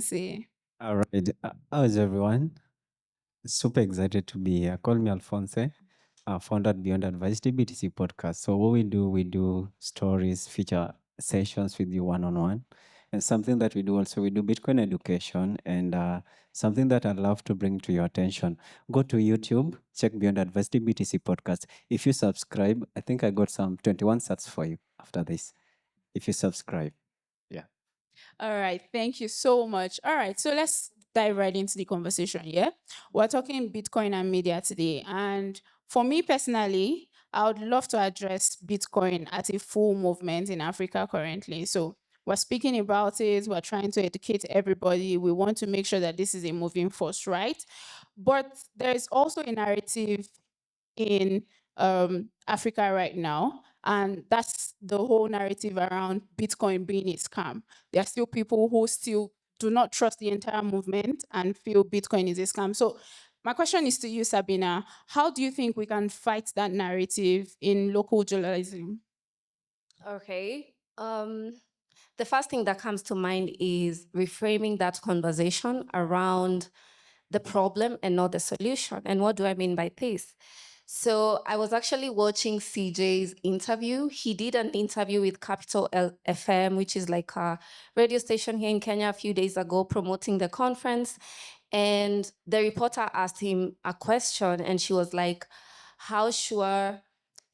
Alphonse. All right. How's everyone? Super excited to be here. Call me Alphonse, founder at Beyond Advice, the BTC podcast. So what we do stories, feature sessions with you one-on-one. And something that we do also, we do Bitcoin education and something that I'd love to bring to your attention. Go to YouTube, check Beyond Advice, the BTC podcast. If you subscribe, I think I got some 21 sats for you after this. If you subscribe. Yeah. All right, thank you so much. All right, so let's dive right into the conversation. Yeah, we're talking Bitcoin and media today. And for me personally, I would love to address Bitcoin as a full movement in Africa currently. So we're speaking about it, we're trying to educate everybody. We want to make sure that this is a moving force, right? But there is also a narrative in Africa right now. And that's the whole narrative around Bitcoin being a scam. There are still people who still do not trust the entire movement and feel Bitcoin is a scam. So, my question is to you, Sabina. How do you think we can fight that narrative in local journalism? Okay. The first thing that comes to mind is reframing that conversation around the problem and not the solution. And what do I mean by this? So I was actually watching CJ's interview. He did an interview with FM, which is like a radio station here in Kenya a few days ago, promoting the conference. And the reporter asked him a question, and she was like, how sure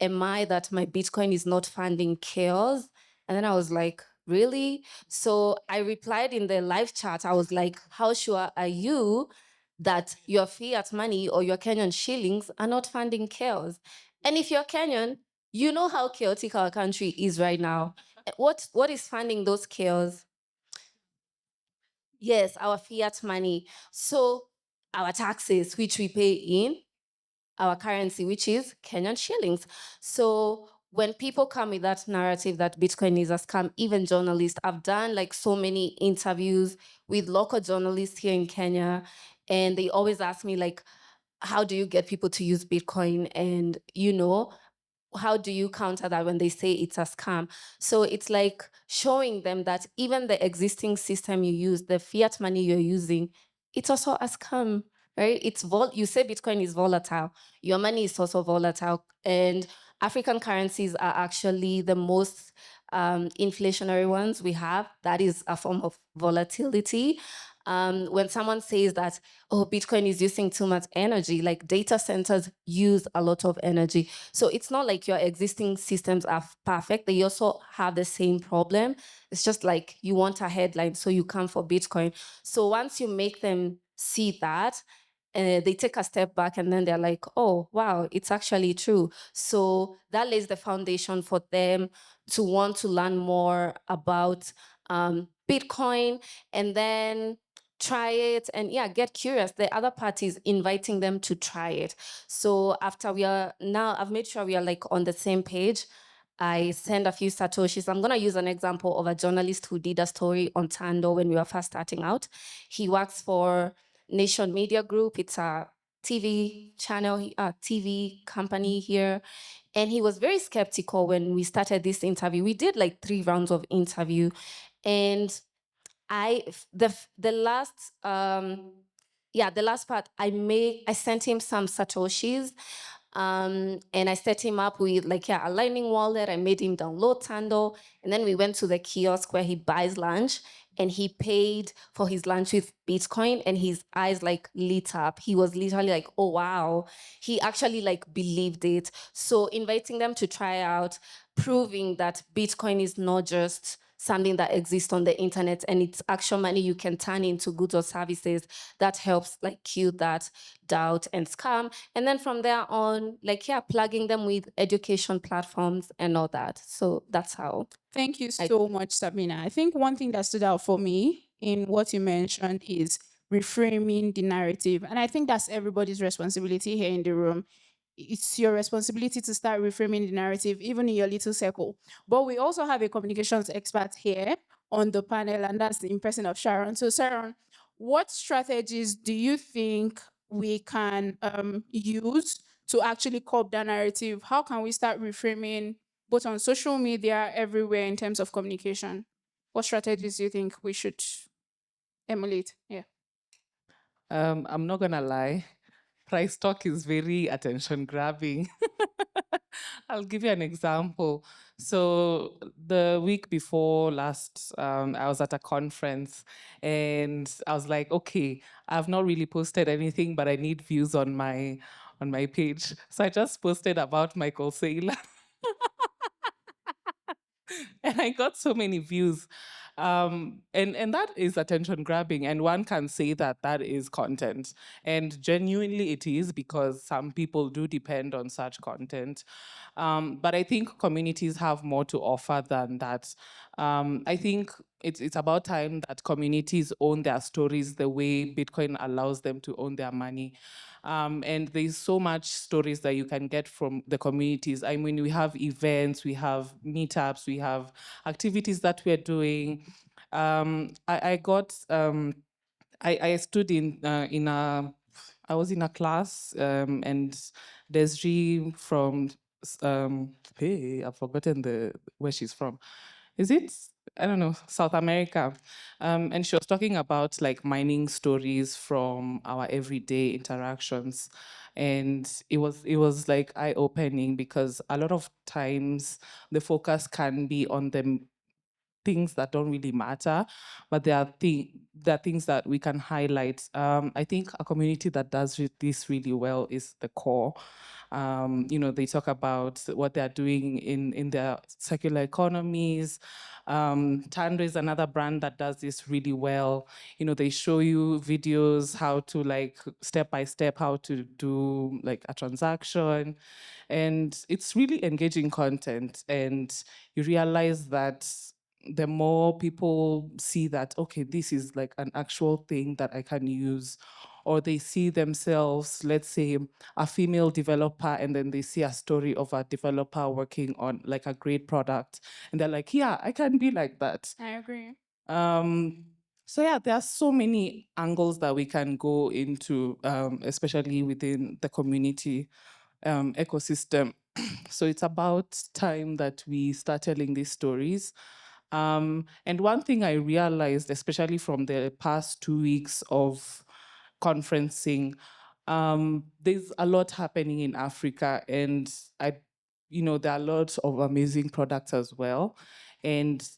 am I that my Bitcoin is not funding chaos? And then I was like, really? So I replied in the live chat, I was like, how sure are you that your fiat money or your Kenyan shillings are not funding chaos? And if you're Kenyan, you know how chaotic our country is right now. What is funding those chaos? Yes, our fiat money. So our taxes, which we pay in our currency, which is Kenyan shillings. So when people come with that narrative that Bitcoin is a scam, even journalists, I've done like so many interviews with local journalists here in Kenya, and they always ask me like, how do you get people to use Bitcoin? And how do you counter that when they say it's a scam? So it's like showing them that even the existing system you use, the fiat money you're using, it's also a scam, right? You say Bitcoin is volatile. Your money is also volatile. And African currencies are actually the most inflationary ones we have. That is a form of volatility. When someone says that, oh, Bitcoin is using too much energy, like data centers use a lot of energy. So it's not like your existing systems are perfect. They also have the same problem. It's just like you want a headline, so you come for Bitcoin. So once you make them see that, they take a step back and then they're like, oh, wow, it's actually true. So that lays the foundation for them to want to learn more about Bitcoin and then try it and get curious. The other party is inviting them to try it. So after I've made sure we are like on the same page. I send a few satoshis. I'm gonna use an example of a journalist who did a story on Tando when we were first starting out. He works for Nation Media Group. It's a TV channel, a TV company here. And he was very skeptical when we started this interview. We did like 3 rounds of interview. And the last the last part I sent him some satoshis, and I set him up with like a Lightning wallet. I made him download Tando, and then we went to the kiosk where he buys lunch, and he paid for his lunch with Bitcoin, and his eyes like lit up. He was literally like, oh wow. He actually like believed it. So inviting them to try out, proving that Bitcoin is not just something that exists on the internet and it's actual money you can turn into goods or services, that helps like kill that doubt and scam. And then from there on, like plugging them with education platforms and all that. So that's how. Thank you so much, Sabina. I think one thing that stood out for me in what you mentioned is reframing the narrative. And I think that's everybody's responsibility here in the room. It's your responsibility to start reframing the narrative, even in your little circle. But we also have a communications expert here on the panel, and that's the in person of Sharon. So, Sharon, what strategies do you think we can use to actually curb that narrative? How can we start reframing both on social media, everywhere in terms of communication? What strategies do you think we should emulate. Yeah. I'm not gonna lie. Price talk is very attention grabbing. I'll give you an example. So the week before last, I was at a conference and I was like, okay, I've not really posted anything, but I need views on my page. So I just posted about Michael Saylor. And I got so many views. And that is attention grabbing. And one can say that that is content. And genuinely it is because some people do depend on such content. But I think communities have more to offer than that. I think it's about time that communities own their stories the way Bitcoin allows them to own their money. And there's so much stories that you can get from the communities. I mean, we have events, we have meetups, we have activities that we're doing. I got I stood in a I was in a class and Desri from hey, I've forgotten where she's from. Is it? I don't know, South America. And she was talking about like mining stories from our everyday interactions. And it was like eye-opening because a lot of times the focus can be on the things that don't really matter, but there are things that we can highlight. I think a community that does this really well is the core. They talk about what they're doing in their circular economies. Tando is another brand that does this really well. They show you videos how to like step by step how to do like a transaction, and it's really engaging content. And you realize that the more people see that, okay, this is like an actual thing that I can use, or they see themselves, let's say, a female developer, and then they see a story of a developer working on like a great product, and they're like, yeah, I can be like that. I agree. So yeah, there are so many angles that we can go into, especially within the community ecosystem. So it's about time that we start telling these stories. And one thing I realized, especially from the past 2 weeks of conferencing, there's a lot happening in Africa, and there are lots of amazing products as well. And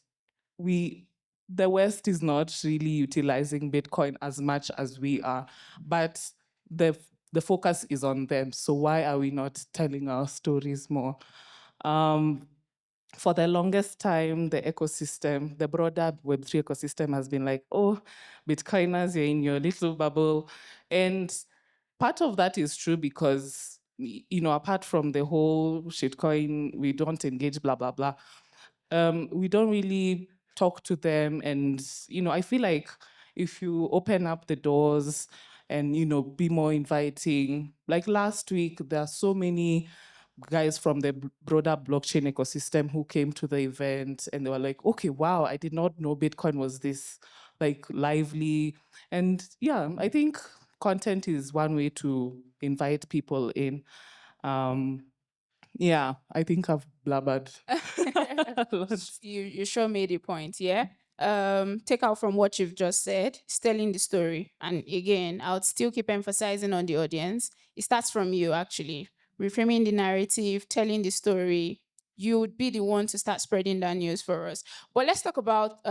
the West is not really utilizing Bitcoin as much as we are, but the focus is on them. So why are we not telling our stories more? For the longest time, the broader Web3 ecosystem has been like, oh, Bitcoiners, you're in your little bubble. And part of that is true because, apart from the whole shitcoin, we don't engage, blah, blah, blah. We don't really talk to them. And, I feel like if you open up the doors and, be more inviting, like last week, there are so many guys from the broader blockchain ecosystem who came to the event, and they were like, okay, wow, I did not know Bitcoin was this like lively. And yeah, I think content is one way to invite people in. Yeah, I think I've blabbered a lot. You sure made a point, yeah. Take out from what you've just said, it's telling the story. And again, I would still keep emphasizing on the audience. It starts from you actually. Reframing the narrative, telling the story. You would be the one to start spreading that news for us. But let's talk about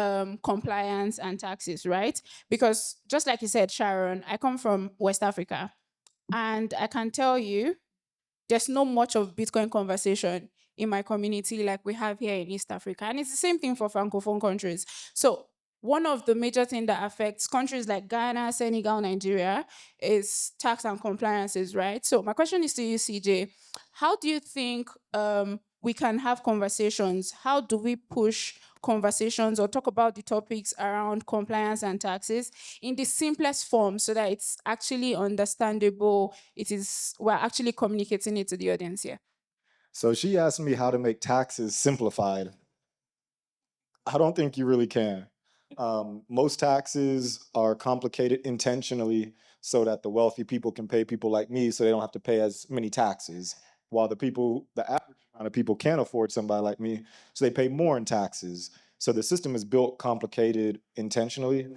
compliance and taxes, right? Because just like you said, Sharon, I come from West Africa. And I can tell you, there's not much of Bitcoin conversation in my community like we have here in East Africa. And it's the same thing for Francophone countries. So one of the major things that affects countries like Ghana, Senegal, Nigeria is tax and compliances, right? So my question is to you, CJ. How do you think we can have conversations? How do we push conversations or talk about the topics around compliance and taxes in the simplest form so that it's actually understandable? We're actually communicating it to the audience here. So she asked me how to make taxes simplified. I don't think you really can. Most taxes are complicated intentionally so that the wealthy people can pay people like me so they don't have to pay as many taxes, while the average amount of people can't afford somebody like me, so they pay more in taxes. So the system is built complicated intentionally.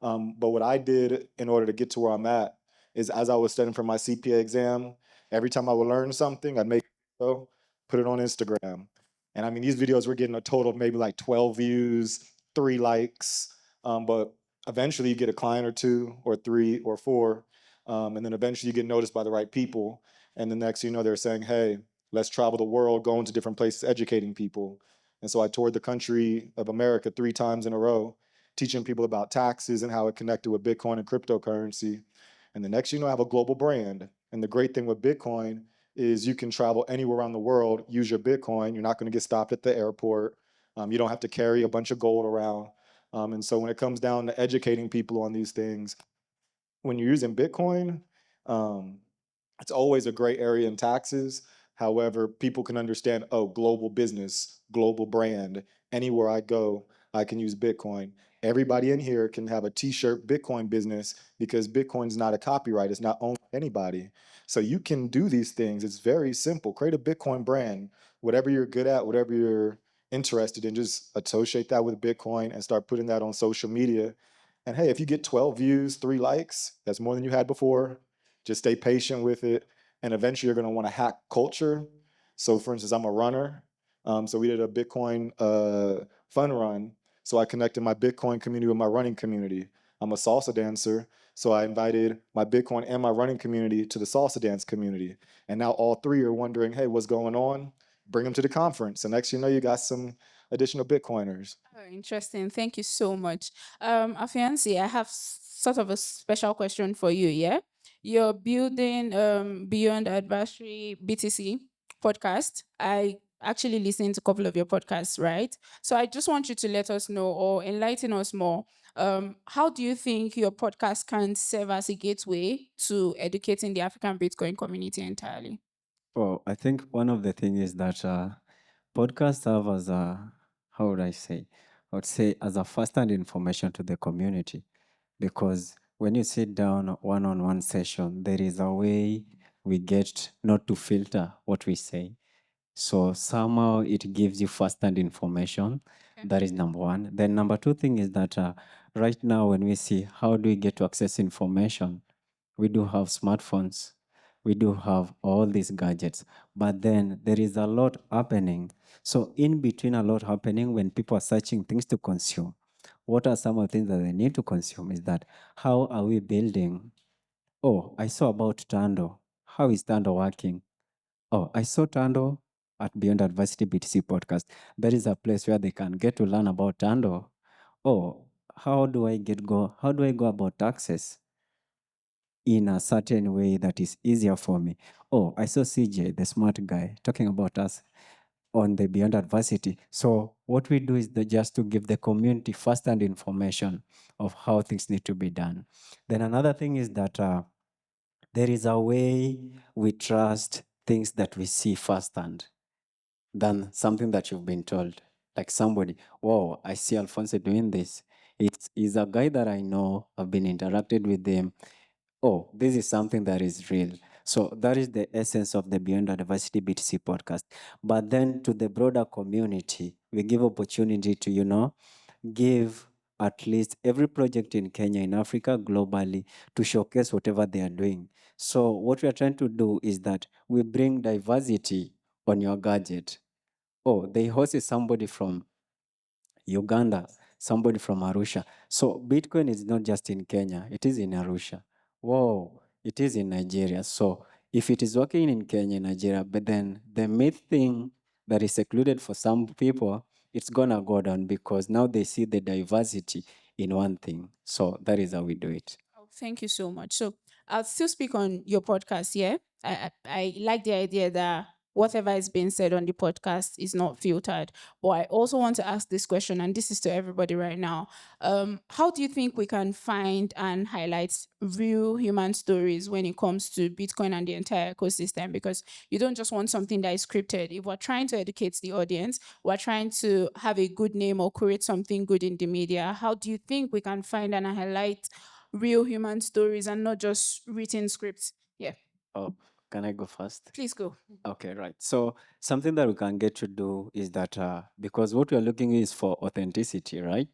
But what I did in order to get to where I'm at is as I was studying for my CPA exam, every time I would learn something, I'd make a video, put it on Instagram. And I mean, these videos were getting a total of maybe like 12 views, 3 likes. But eventually you get a client or 2 or 3 or 4. And then eventually you get noticed by the right people. And the next, they're saying, hey, let's travel the world, going to different places, educating people. And so I toured the country of America 3 times in a row, teaching people about taxes and how it connected with Bitcoin and cryptocurrency. And the next, I have a global brand. And the great thing with Bitcoin is you can travel anywhere around the world, use your Bitcoin. You're not going to get stopped at the airport. You don't have to carry a bunch of gold around. And so when it comes down to educating people on these things, when you're using Bitcoin, um, it's always a gray area in taxes. However, people can understand, oh, global business, global brand. Anywhere I go, I can use Bitcoin. Everybody in here can have a t-shirt Bitcoin business because Bitcoin is not a copyright. It's not owned by anybody. So you can do these things. It's very simple. Create a Bitcoin brand. Whatever you're good at, whatever you're interested in, just associate that with Bitcoin and start putting that on social media. And hey, if you get 12 views, 3 likes, that's more than you had before. Just stay patient with it. And eventually you're going to want to hack culture. So for instance, I'm a runner. So we did a Bitcoin fun run. So I connected my Bitcoin community with my running community. I'm a salsa dancer. So I invited my Bitcoin and my running community to the salsa dance community. And now all 3 are wondering, hey, what's going on? Bring them to the conference. And next you know, you got some additional Bitcoiners. Oh, interesting. Thank you so much. Afiansi, I have sort of a special question for you, yeah? You're building Beyond Advisory BTC podcast. I actually listened to a couple of your podcasts, right? So I just want you to let us know or enlighten us more. How do you think your podcast can serve as a gateway to educating the African Bitcoin community entirely? Well, I think one of the things is that podcasts serve as how would I say? I would say as a first-hand information to the community, because when you sit down one-on-one session, there is a way we get not to filter what we say. So somehow it gives you first-hand information. Okay. That is number one. Then number two thing is that right now when we see how do we get to access information, we do have smartphones, we do have all these gadgets, but then there is a lot happening. So in between a lot happening, when people are searching things to consume, what are some of the things that they need to consume is that how are we building? Oh, I saw about Tando. How is Tando working? Oh, I saw Tando at Beyond Adversity BTC podcast. That is a place where they can get to learn about Tando. Oh, how do I go about taxes in a certain way that is easier for me? Oh, I saw CJ, the smart guy, talking about us on the Beyond Adversity. So what we do is just to give the community first-hand information of how things need to be done. Then another thing is that there is a way we trust things that we see firsthand than something that you've been told. Like somebody, whoa, I see Alfonso doing this. He's a guy that I know, I've been interacted with him. Oh, this is something that is real. So that is the essence of the Beyond Adversity BTC podcast. But then to the broader community, we give opportunity to, give at least every project in Kenya, in Africa, globally, to showcase whatever they are doing. So what we are trying to do is that we bring diversity on your gadget. Oh, they hosted somebody from Uganda, somebody from Arusha. So Bitcoin is not just in Kenya, it is in Arusha. Whoa, it is in Nigeria. So if it is working in Kenya, Nigeria, but then the myth thing that is secluded for some people, it's gonna go down because now they see the diversity in one thing. So that is how we do it. Oh, thank you so much. So I'll still speak on your podcast, yeah? I like the idea that whatever is being said on the podcast is not filtered. But I also want to ask this question, and this is to everybody right now. How do you think we can find and highlight real human stories when it comes to Bitcoin and the entire ecosystem? Because you don't just want something that is scripted. If we're trying to educate the audience, we're trying to have a good name or create something good in the media. How do you think we can find and highlight real human stories and not just written scripts? Yeah, Oh, can I go first? please go. Okay, right. So something that we can get to do is that because what we are looking is for authenticity, right?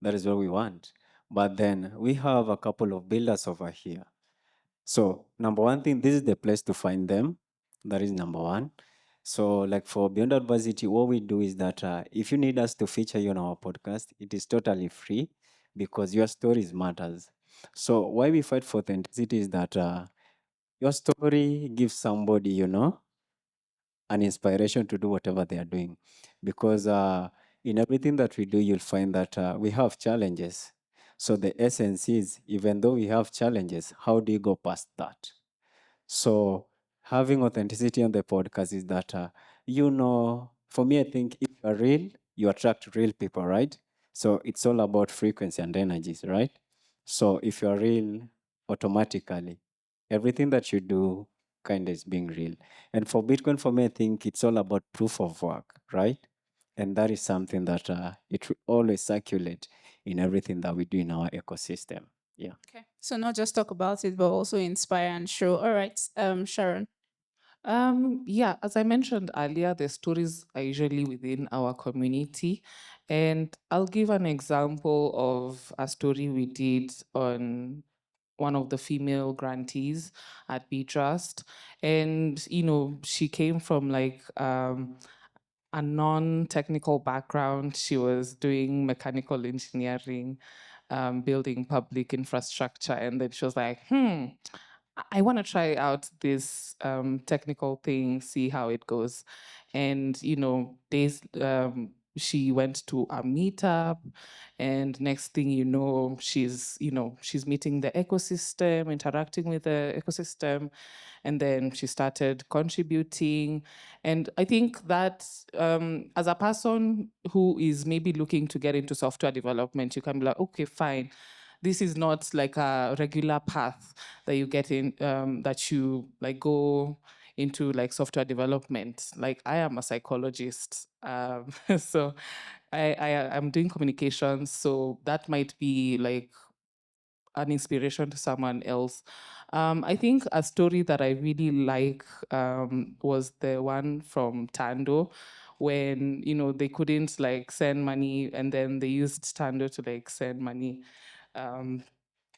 That is what we want. But then we have a couple of builders over here. So number one thing, this is the place to find them. That is number one. So like for Beyond Adversity, what we do is that if you need us to feature you on our podcast, it is totally free because your stories matters. So why we fight for authenticity is that your story gives somebody, an inspiration to do whatever they are doing. Because in everything that we do, you'll find that we have challenges. So the essence is, even though we have challenges, how do you go past that? So having authenticity on the podcast is that, for me, I think if you're real, you attract real people, right? So it's all about frequency and energies, right? So if you're real, automatically, everything that you do kind of is being real. And for Bitcoin, for me, I think it's all about proof of work, right? And that is something that it will always circulate in everything that we do in our ecosystem. Yeah. Okay. So not just talk about it, but also inspire and show. All right, Sharon. Yeah, as I mentioned earlier, the stories are usually within our community. And I'll give an example of a story we did on one of the female grantees at B Trust. And, she came from like a non-technical background. She was doing mechanical engineering, building public infrastructure. And then she was like, I want to try out this technical thing, see how it goes. And, she went to a meetup, and next thing you know, she's meeting the ecosystem, interacting with the ecosystem, and then she started contributing. And I think that as a person who is maybe looking to get into software development, you can be like, okay, fine. This is not like a regular path that you get in, that you like go into like software development. Like I am a psychologist, so I'm doing communications, so that might be like an inspiration to someone else. I think a story that I really like was the one from Tando, when they couldn't like send money, and then they used Tando to like send money um,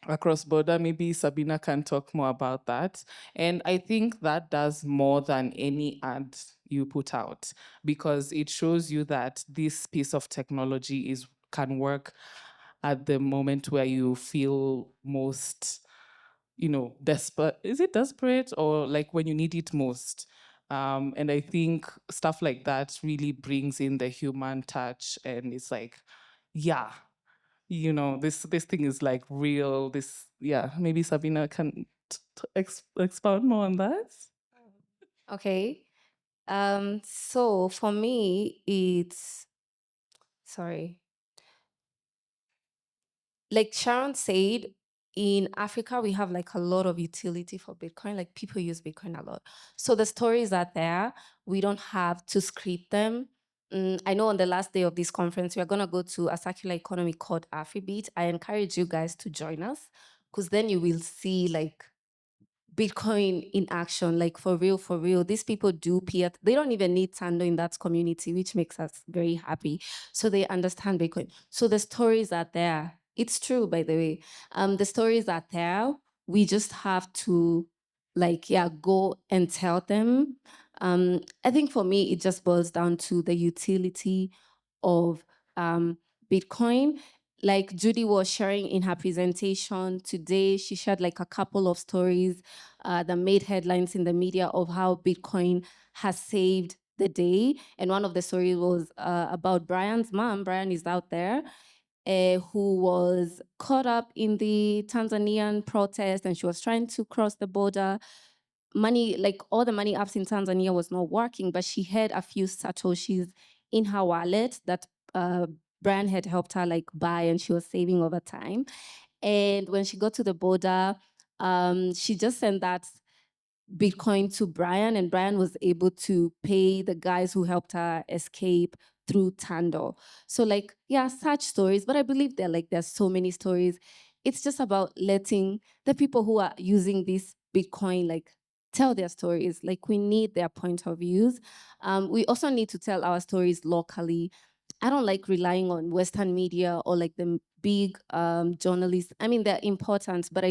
across border. Maybe Sabina can talk more about that. And I think that does more than any ad you put out, because it shows you that this piece of technology can work at the moment where you feel most, desperate. Is it desperate, or like when you need it most? And I think stuff like that really brings in the human touch, and it's like, yeah, this thing is like real. Yeah, maybe Sabina can expound more on that. Okay. So for me, it's sorry. Like Sharon said, in Africa, we have like a lot of utility for Bitcoin. Like people use Bitcoin a lot. So the stories are there. We don't have to script them. I know on the last day of this conference, we are going to go to a circular economy called AfriBeat. I encourage you guys to join us, because then you will see like Bitcoin in action, like for real, for real. These people do peer. They don't even need Tando in that community, which makes us very happy. So they understand Bitcoin. So the stories are there. It's true, by the way. The stories are there. We just have to, like, yeah, go and tell them. I think for me, it just boils down to the utility of Bitcoin. Like Judy was sharing in her presentation today, she shared like a couple of stories that made headlines in the media of how Bitcoin has saved the day. And one of the stories was about Brian's mom. Brian is out there, who was caught up in the Tanzanian protest, and she was trying to cross the border. Money, like all the money apps in Tanzania was not working, but she had a few satoshis in her wallet that Brian had helped her like buy, and she was saving over time. And when she got to the border, she just sent that Bitcoin to Brian, and Brian was able to pay the guys who helped her escape through Tando. So like, yeah, such stories, but I believe there's so many stories. It's just about letting the people who are using this Bitcoin like tell their stories. Like we need their point of views. We also need to tell our stories locally. I don't like relying on Western media or like the big journalists. I mean, they're important, but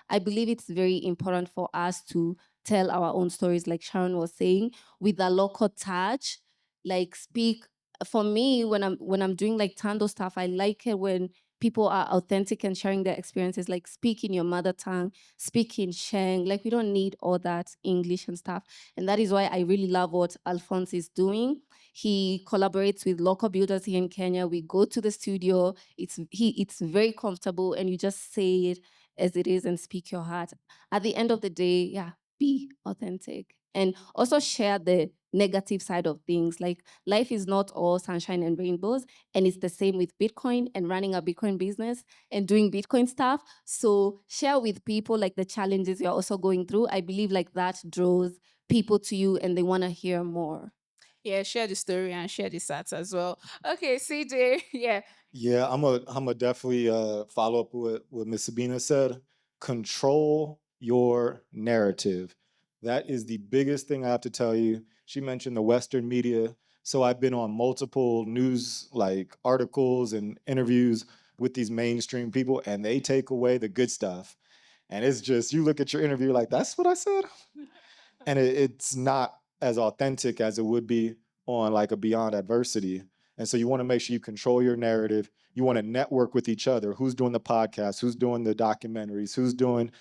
I believe it's very important for us to tell our own stories, like Sharon was saying, with a local touch. Like speak for me when I'm doing like Tando stuff. I like it when people are authentic and sharing their experiences. Like speak in your mother tongue, speak in Sheng. Like we don't need all that English and stuff. And that is why I really love what Alphonse is doing. He collaborates with local builders here in Kenya. We go to the studio. It's very comfortable, and you just say it as it is and speak your heart. At the end of the day, yeah, be authentic and also share the negative side of things. Like life is not all sunshine and rainbows, and it's the same with Bitcoin and running a Bitcoin business and doing Bitcoin stuff. So share with people like the challenges you're also going through. I believe like that draws people to you and they want to hear more. Yeah, share the story and share the stats as well. Okay, CJ, yeah. Yeah, I'm a definitely follow up with what Miss Sabina said. Control your narrative. That is the biggest thing I have to tell you. She mentioned the Western media. So I've been on multiple news like articles and interviews with these mainstream people, and they take away the good stuff. And it's just you look at your interview like, that's what I said. And it's not as authentic as it would be on like a Beyond Adversity. And so you want to make sure you control your narrative. You want to network with each other. Who's doing the podcast? Who's doing the documentaries? Who's doing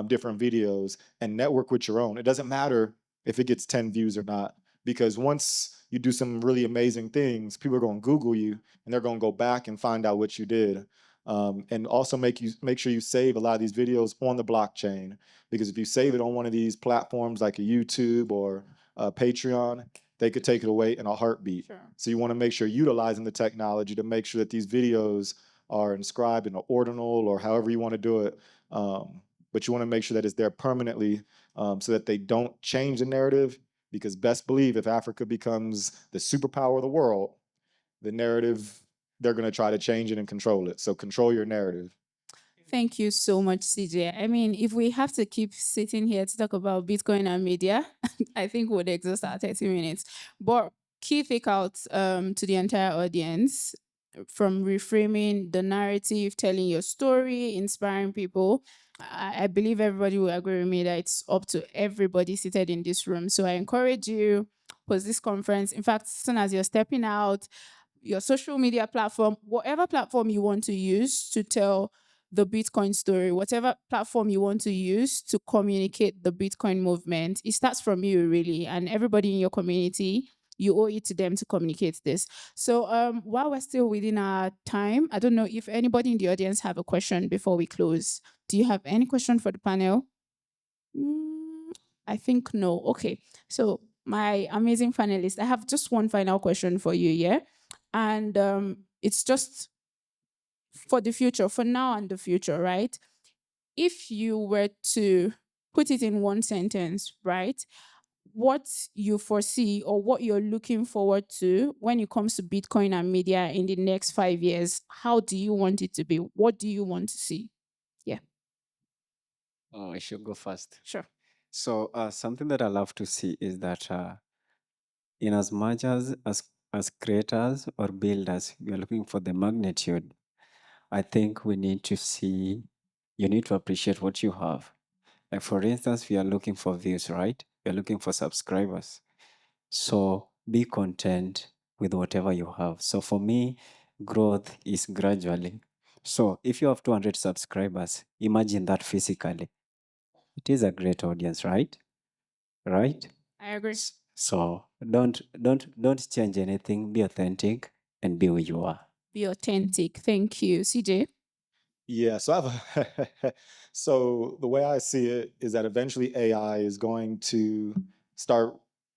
different videos? And network with your own. It doesn't matter if it gets 10 views or not, because once you do some really amazing things, people are going to Google you and they're going to go back and find out what you did. And also make sure you save a lot of these videos on the blockchain, because if you save it on one of these platforms like a YouTube or a Patreon, they could take it away in a heartbeat. Sure. So you want to make sure you're utilizing the technology to make sure that these videos are inscribed in an ordinal or however you want to do it. But you want to make sure that it's there permanently, so that they don't change the narrative. Because best believe if Africa becomes the superpower of the world, the narrative, they're going to try to change it and control it. So control your narrative. Thank you so much, CJ. I mean, if we have to keep sitting here to talk about Bitcoin and media, I think we'd exhaust our 30 minutes. But key takeouts to the entire audience from reframing the narrative, telling your story, inspiring people. I believe everybody will agree with me that it's up to everybody seated in this room. So I encourage you, post this conference. In fact, as soon as you're stepping out, your social media platform, whatever platform you want to use to tell the Bitcoin story, whatever platform you want to use to communicate the Bitcoin movement, it starts from you really, and everybody in your community, you owe it to them to communicate this. So while we're still within our time, I don't know if anybody in the audience have a question before we close. Do you have any question for the panel? I think no. Okay. So my amazing panelists, I have just one final question for you, yeah? And it's just for the future, for now and the future, right? If you were to put it in one sentence, right? What you foresee or what you're looking forward to when it comes to Bitcoin and media in the next 5 years, how do you want it to be? What do you want to see? Yeah, Oh, I should go first. sure. So something that I love to see is that in as much as creators or builders, we are looking for the magnitude. I think we need to see, you need to appreciate what you have. Like for instance, we are looking for views, right? We are looking for subscribers. So be content with whatever you have. So for me, growth is gradually. So if you have 200 subscribers, imagine that physically. It is a great audience, right? Right? I agree. So don't change anything. Be authentic and be who you are. Be authentic. Thank you. CJ? Yeah, so so the way I see it is that eventually AI is going to start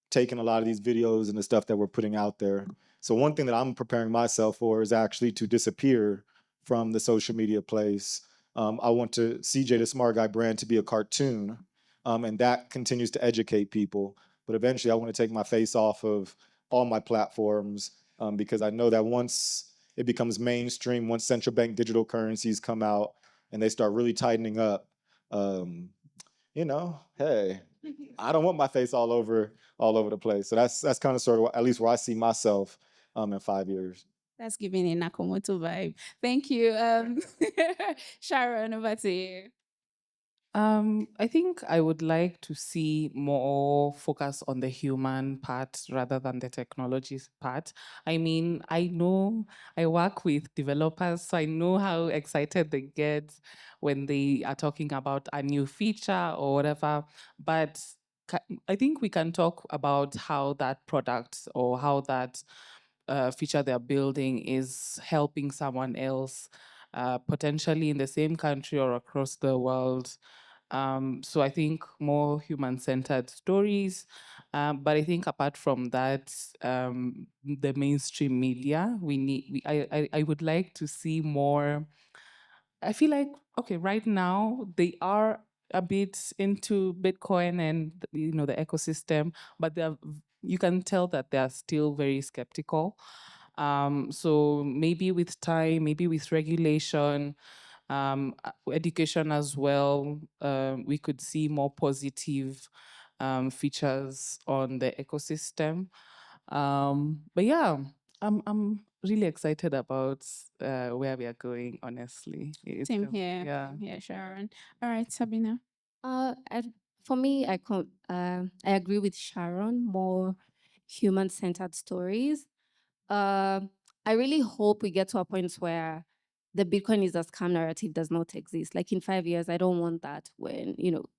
taking a lot of these videos and the stuff that we're putting out there. So one thing that I'm preparing myself for is actually to disappear from the social media place. I want to CJ the Smart Guy brand to be a cartoon, and that continues to educate people. But eventually, I want to take my face off of all my platforms, because I know that once it becomes mainstream, once central bank digital currencies come out and they start really tightening up, hey, I don't want my face all over the place. So that's kind of sort of at least where I see myself in 5 years. That's giving a Nakamoto vibe. Thank you. Sharon, over to you. I think I would like to see more focus on the human part rather than the technology part. I mean, I know I work with developers, so I know how excited they get when they are talking about a new feature or whatever. But I think we can talk about how that product or how that feature they're building is helping someone else, potentially in the same country or across the world. So I think more human-centered stories. But I think apart from that, the mainstream media, I would like to see more. I feel like, okay, right now they are a bit into Bitcoin and the ecosystem, but you can tell that they are still very skeptical. So maybe with time, maybe with regulation, education as well, we could see more positive features on the ecosystem. But yeah, I'm really excited about where we are going. Honestly, Same here. yeah. Same here, Sharon. All right, Sabina. For me, I agree with Sharon. More human-centered stories. Uh, I really hope we get to a point where the Bitcoin is a scam narrative does not exist. Like in 5 years, I don't want that when,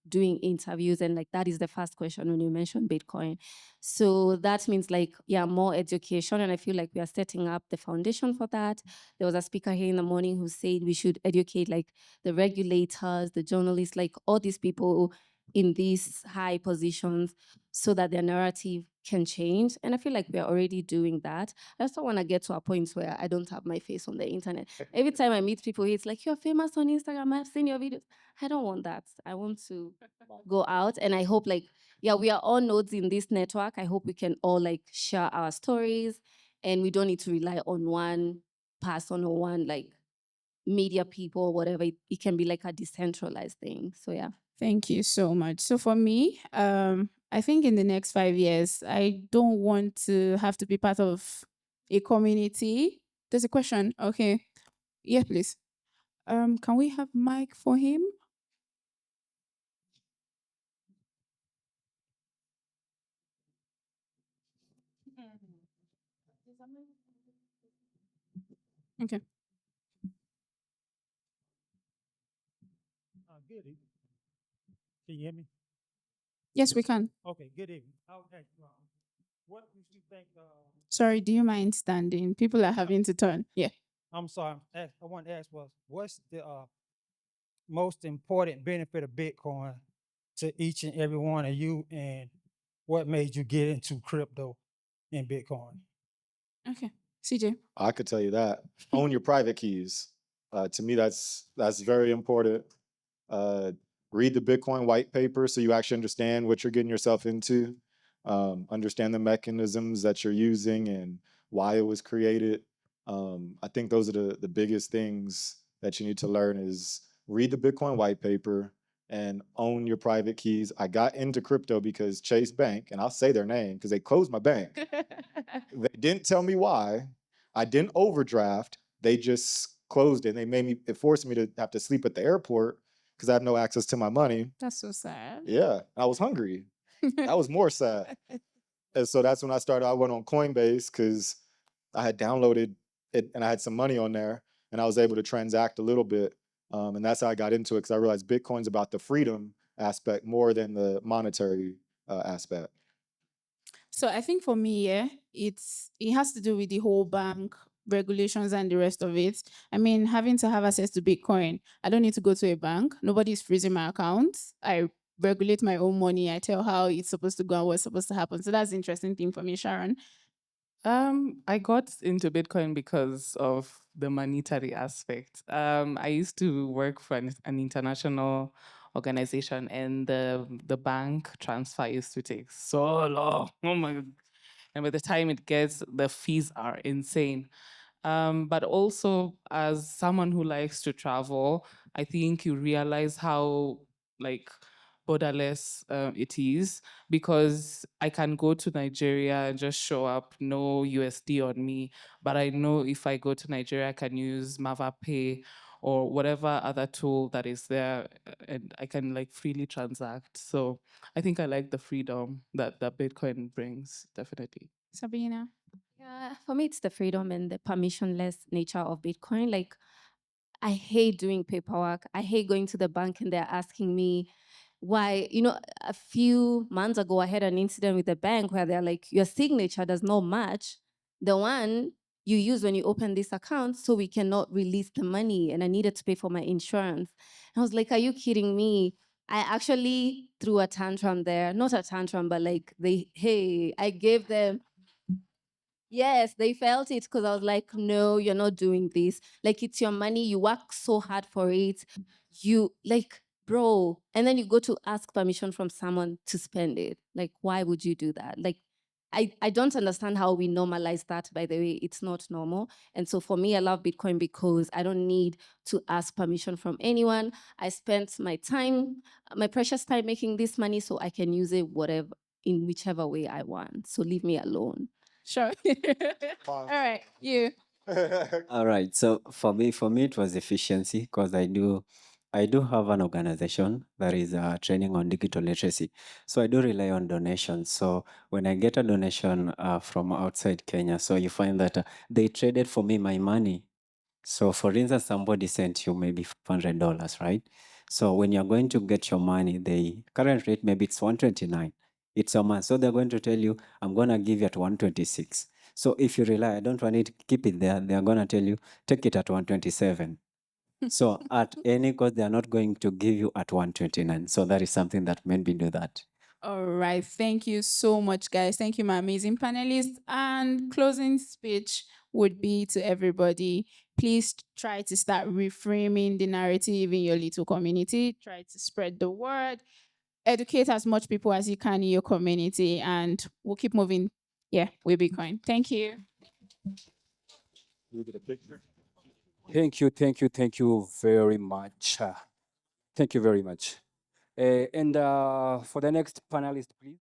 doing interviews and like that is the first question when you mention Bitcoin. So that means like, yeah, more education. And I feel like we are setting up the foundation for that. There was a speaker here in the morning who said we should educate like the regulators, the journalists, like all these people in these high positions so that their narrative can change. And I feel like we're already doing that. I also want to get to a point where I don't have my face on the internet. Every time I meet people, it's like, you're famous on Instagram. I've seen your videos. I don't want that. I want to go out. And I hope like, yeah, we are all nodes in this network. I hope we can all like share our stories and we don't need to rely on one person or one like media people or whatever. It can be like a decentralized thing. So yeah. Thank you so much. So for me, I think in the next 5 years, I don't want to have to be part of a community. There's a question. Okay. Yeah, please. Can we have mic for him? Okay. Good evening. Can you hear me? Yes, we can. Okay, good evening. Okay, what do you think? Sorry, do you mind standing? People are having to turn. Yeah. I'm sorry. I want to ask what's the most important benefit of Bitcoin to each and every one of you, and what made you get into crypto and Bitcoin? Okay. CJ. I could tell you that. Own your private keys. To me, that's very important. Uh, read the Bitcoin white paper so you actually understand what you're getting yourself into. Understand the mechanisms that you're using and why it was created. I think those are the biggest things that you need to learn is read the Bitcoin white paper and own your private keys. I got into crypto because Chase Bank, and I'll say their name because they closed my bank. They didn't tell me why. I didn't overdraft. They just closed it. It forced me to have to sleep at the airport because I have no access to my money. That's so sad. Yeah, I was hungry. That was more sad. And so that's when I went on Coinbase because I had downloaded it and I had some money on there and I was able to transact a little bit. And that's how I got into it because I realized Bitcoin's about the freedom aspect more than the monetary aspect. So I think for me, yeah, it has to do with the whole bank regulations and the rest of it. I mean, having to have access to Bitcoin, I don't need to go to a bank. Nobody's freezing my account. I regulate my own money. I tell how it's supposed to go and what's supposed to happen. So that's the interesting thing for me, Sharon. I got into Bitcoin because of the monetary aspect. I used to work for an international organization, and the bank transfer used to take so long. Oh my god! And by the time it gets, the fees are insane. But also, as someone who likes to travel, I think you realize how like borderless it is, because I can go to Nigeria and just show up, no USD on me, but I know if I go to Nigeria, I can use Mava Pay or whatever other tool that is there, and I can like freely transact. So I think I like the freedom that Bitcoin brings, definitely. Sabina. Yeah, for me, it's the freedom and the permissionless nature of Bitcoin. Like, I hate doing paperwork. I hate going to the bank and they're asking me why. A few months ago, I had an incident with the bank where they're like, your signature does not match the one you use when you open this account, so we cannot release the money. And I needed to pay for my insurance. I was like, are you kidding me? I actually threw a tantrum there. Not a tantrum, but like, I gave them. Yes, they felt it because I was like, no, you're not doing this. Like, it's your money. You work so hard for it. You, like, bro. And then you go to ask permission from someone to spend it. Like, why would you do that? Like, I don't understand how we normalize that, by the way. It's not normal. And so for me, I love Bitcoin because I don't need to ask permission from anyone. I spent my time, my precious time making this money so I can use it in whichever way I want. So leave me alone. Sure. All right, you. All right. So for me, it was efficiency because I do have an organization that is training on digital literacy. So I do rely on donations. So when I get a donation from outside Kenya, so you find that they traded for me my money. So for instance, somebody sent you maybe $500, right? So when you're going to get your money, the current rate, maybe it's 129. It's a month. So they're going to tell you, I'm going to give you at 126. So if you rely, I don't want it, keep it there. They're going to tell you, take it at 127. So at any cost, they're not going to give you at 129. So that is something that made me do that. All right. Thank you so much, guys. Thank you, my amazing panelists. And closing speech would be to everybody. Please try to start reframing the narrative in your little community. Try to spread the word. Educate as much people as you can in your community, and we'll keep moving. Yeah, with Bitcoin. Thank you. Thank you very much. Thank you very much. And for the next panelist, please.